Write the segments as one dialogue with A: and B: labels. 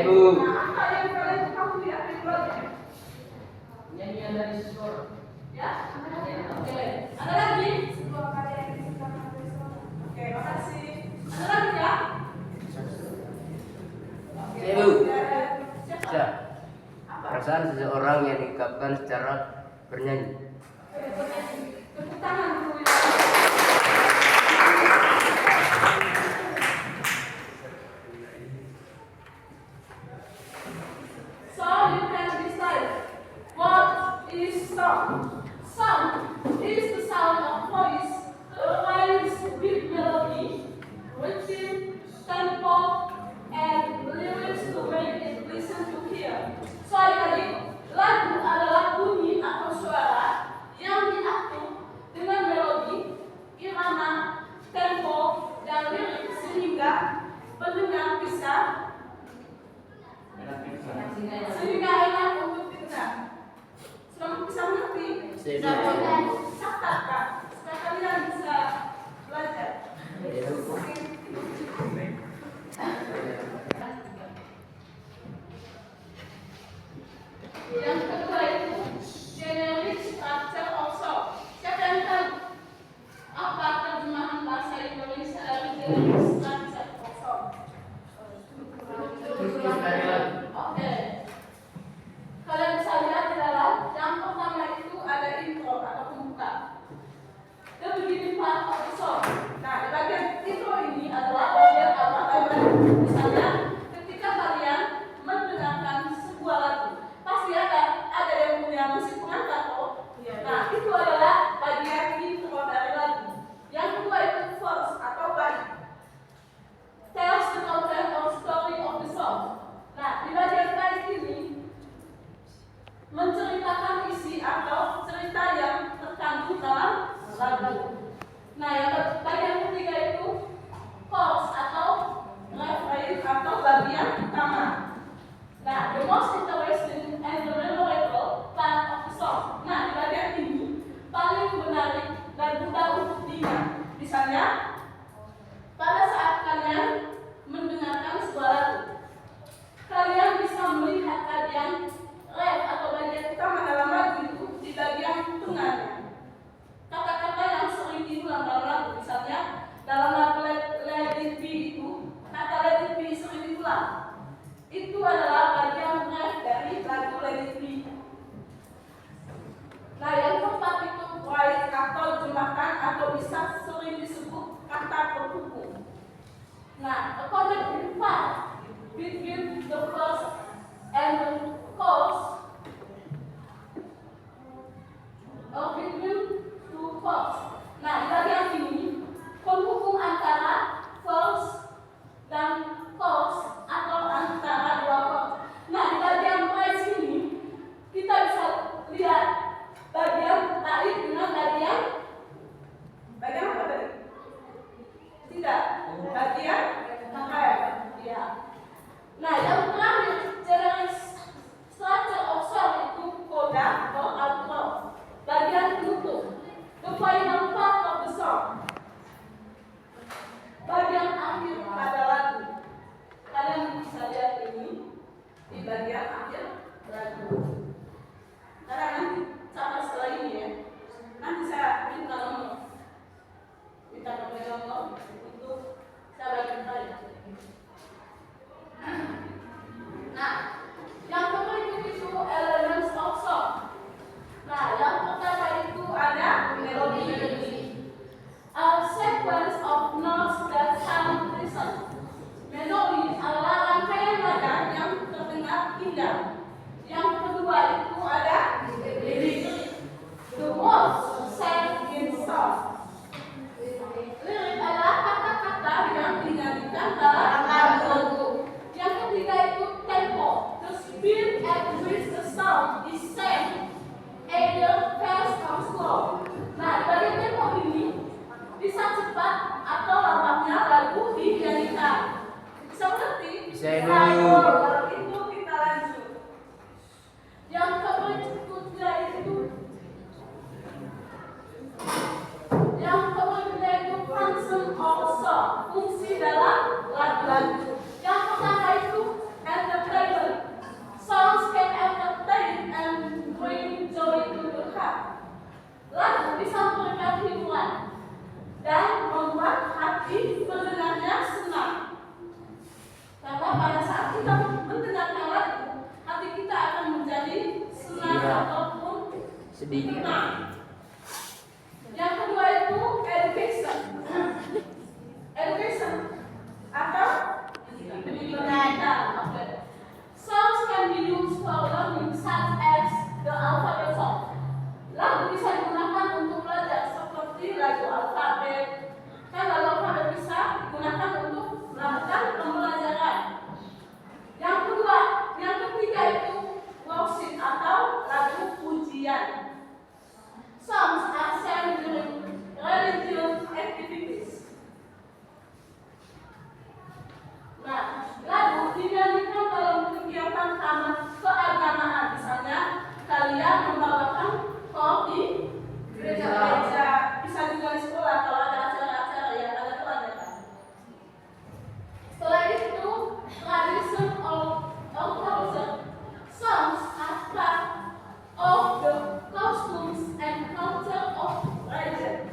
A: Bu.
B: Apa yang kalian ketahui ya riwayatnya?
C: Nyanyian dari seseorang.
B: Ya? Oke. Ada lagi? Sebuah karya yang diciptakan pesona. Oke, makasih. Ada lagi ya? Oke.
A: Bu.
B: Siapa?
A: Siap. Perasaan seseorang yang diungkapkan secara bernyanyi.
B: Tepuk tangan dulu ya. So you can decide what is sound. Sound is the sound of voice combines with melody, rhythm, tempo, and lyrics to make it listen to hear. So adik-adik, lagu adalah bunyi atau suara yang diatur dengan melodi, irama, tempo, dan lirik sehingga pendengar bisa enak untuk didengar. Selamat bisa mengerti? Catat Kak, supaya kalian bisa belajar. Yang kedua itu generic structure of song. Siapa yang tahu apa terjemahan bahasa Indonesia dari generic structure of song? Oke. Kalian bisa lihat di dalam yang pertama itu ada intro atau pembuka. The beginning part of the song. Nah, di bagian intro ini adalah bagian awal dari misalnya ketika kalian mendengarkan sebuah lagu, pasti ada yang punya musik pengantar toh. Nah, itu adalah bagian intro dari lagu. Yang kedua itu verse atau bait. Tells the content or story of the song. Nah, di bagian bait ini menceritakan isi atau cerita yang terkandung dalam lagu. Nah, yang bagian ketiga itu chorus atau refrain atau bagian utama. Nah, the most interesting and the memorable part of the song. Nah, di bagian ini paling menarik dan mudah untuk diingat. Misalnya, pada saat kalian mendengarkan sebuah lagu, kalian bisa melihat bagian ref atau bagian utama dalam lagu itu di bagian tengahnya. Kata-kata yang sering diulang dalam lagu, misalnya dalam lagu Let It Be itu, kata Let It Be sering diulang. Itu adalah bagian ref dari lagu Let It Be. Nah, yang keempat itu write atau jemakan atau bisa sering disebut kata penghubung. Nah, a connecting part between the verse and the chorus, or between two chords. Nah, di bagian ini penghubung antara verse dan chorus atau antara dua chord. Nah, di bagian bridge ini kita bisa lihat bagian tarik dengan bagian apa tadi? Tidak, bagian ref. Ya. Nah, yang terakhir generic structure of song itu coda atau outro, bagian penutup, the final part of the song, bagian akhir pada lagu. Kalian bisa lihat ini di bagian akhir lagu. Karena nanti cara setelah ini ya, nanti saya minta nomor untuk saya bagikan tadi. Nah, yang berikut itu elements of song. Nah, yang pertama itu ada melodi. A sequence of notes that sound pleasant. Melodi adalah rangkaian nada yang terdengar indah. Yang kedua itu ada lirik. The words said in song. Lirik adalah kata-kata yang dinyanyikan dalam lagu. Yang ataupun
A: sedih.
B: tenang. Yang kedua itu education. Education atau pendidikan. Okay. Songs can be used for learning such as the alphabet song. Lagu bisa digunakan untuk belajar seperti lagu alfabet. Kan lagu alfabet bisa digunakan untuk melakukan pembelajaran. Yang ketiga itu worship atau lagu pujian. Songs are sang during religious activities. Nah, lagu dinyanyikan dalam kegiatan keagamaan, misalnya kalian membawakan kol di gereja, bisa juga di sekolah kalau ada acara-acara yang ada kelanjutan. Setelah itu, tradition of culture. Songs are part of the costumes and culture of region.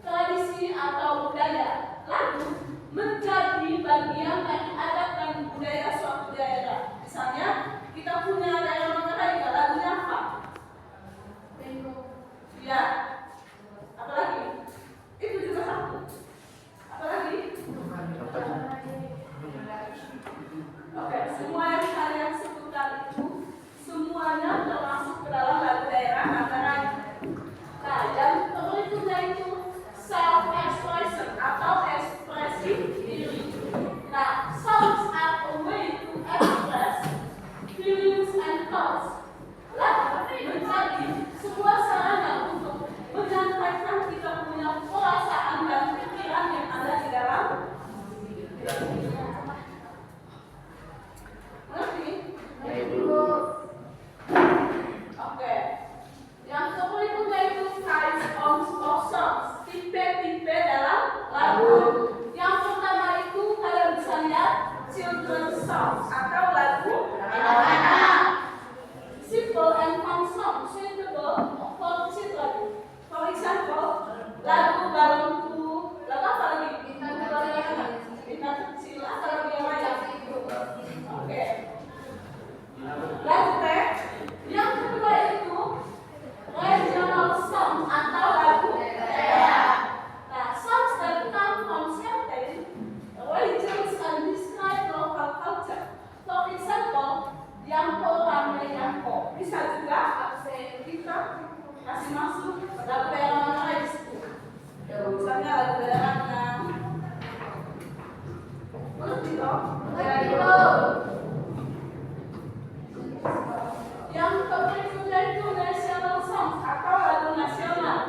B: Tradisi atau budaya lagu menjadi bagian dari adat dan budaya suatu daerah. Misalnya, kita punya daerah Mandalika, lagunya apa? Ya. Apalagi? Itu juga satu. Apalagi? Oke, semua yang kalian sebutkan itu semuanya termasuk ke dalam lagu daerah Mandalika. Nah, yang berikutnya itu self-expression atau ekspresi diri. Nah, songs are a way to express feelings and thoughts. Lagu menjadi sebuah sarana untuk menyampaikan kita punya perasaan dan pikiran yang ada di dalam. Ngerti?
A: Ya Ibu.
B: Oke. Yang berikutnya itu types of songs. Tipe-tipe dalam lagu. Yang pertama itu kalian bisa lihat children's songs atau lagu anak-anak. Simple and fun songs suitable for children. For example, lagu balonku, lagu apa lagi? Bintang kecil atau lagu yang lain? Oke. Lagu teh. Yang kedua itu regional song atau lagu daerah. Nah, songs that come from certain regions and describe local culture. For example, Yangko Ramai Yangko. Bisa juga kita kasih masuk lagu daerah mana lain di situ. Misalnya lagu daerah yang mengerti toh? Yang berikutnya itu national songs atau lagu nasional.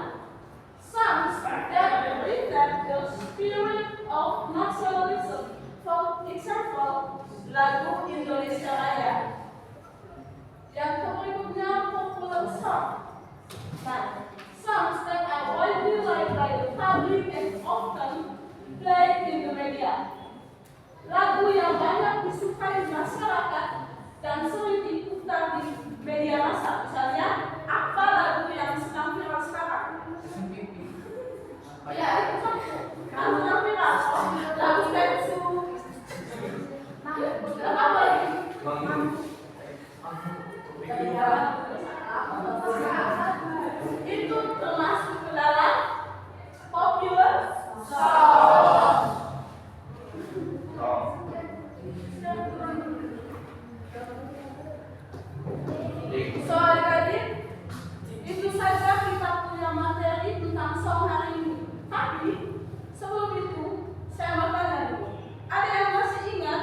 B: Songs that reflect the spirit of nationalism. For example, lagu Indonesia Raya. Yang berikutnya popular song. Nah, songs that are widely liked by the public and often played in the media. Lagu yang banyak disukai masyarakat dan sering diputar di media massa. Misalnya, apa lagu yang sedang viral sekarang? Ya, itu kan sedang viral. Lagu Sensu. Lagu apa lagi? Itu termasuk ke dalam popular song. So adik-adik, itu saja kita punya materi tentang song hari ini. Tapi sebelum itu saya mau tanya dulu, ada yang masih ingat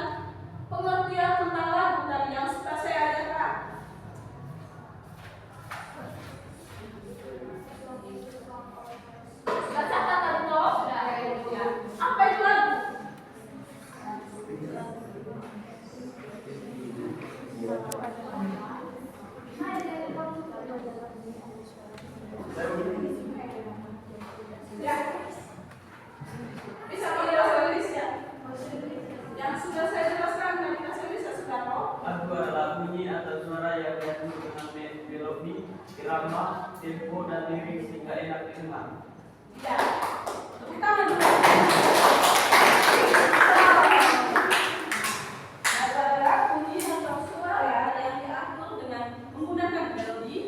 B: pengertian tentang lagu tadi yang sudah saya ajarkan? Sudah catat tadi toh? Apa itu lagu? Ya, bisa pakai bahasa Indonesia. Yang sudah saya jelaskan dari bahasa Indonesia sudah tahu.
D: Lagu adalah bunyi atau suara yang diatur dengan melodi, irama, tempo, dan lirik sehingga enak didengar.
B: Ya, kita mendengar. Adalah bunyi atau suara yang diatur dengan menggunakan melodi,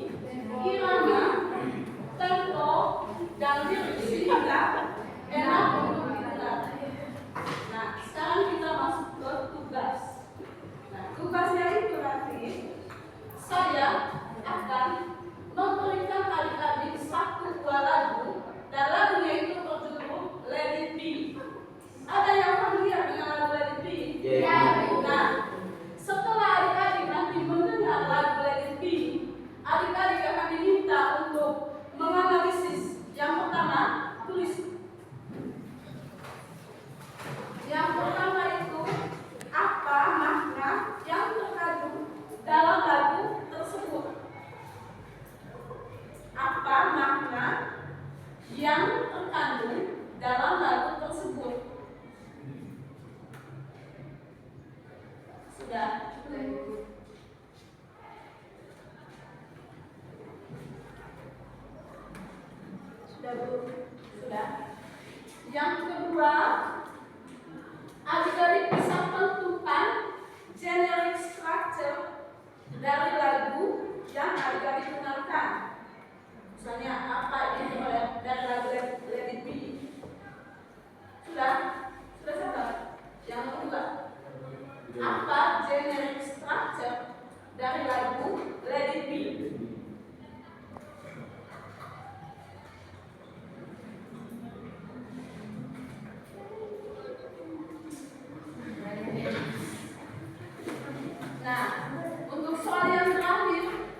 B: Nah, untuk soal yang terakhir,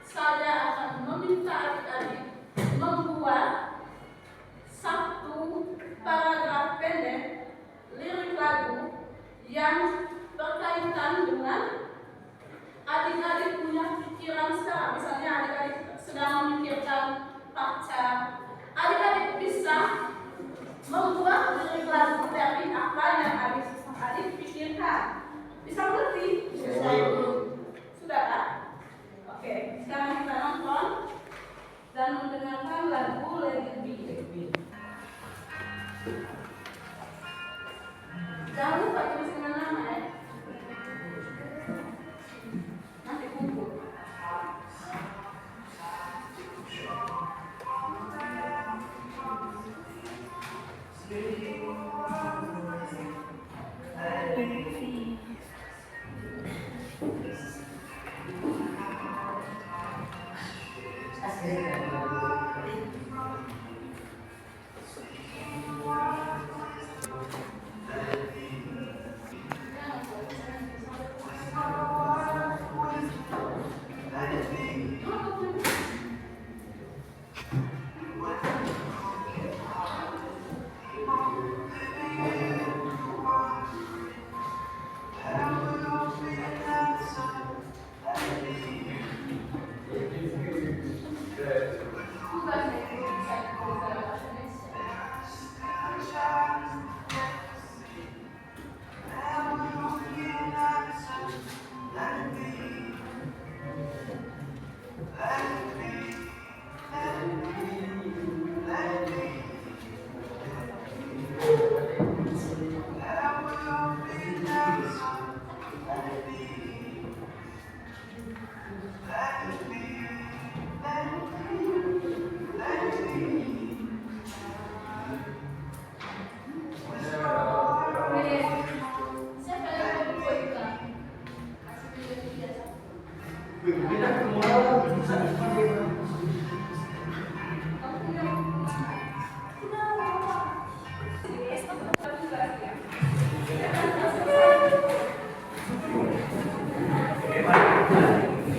B: saya akan meminta adik-adik membuat satu paragraf pendek lirik lagu yang berkaitan dengan adik-adik punya pikiran sekarang. Misalnya adik-adik sedang memikirkan pacar, adik-adik bisa membuat lirik lagu dari apa yang adik pikirkan. Bisa mengerti? Bisa. Sudah kan? Oke, sekarang kita nonton dan mendengarkan lagu Let It Be. Jangan lupa tuliskan nama ya. Nanti kumpul.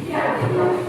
E: Iya.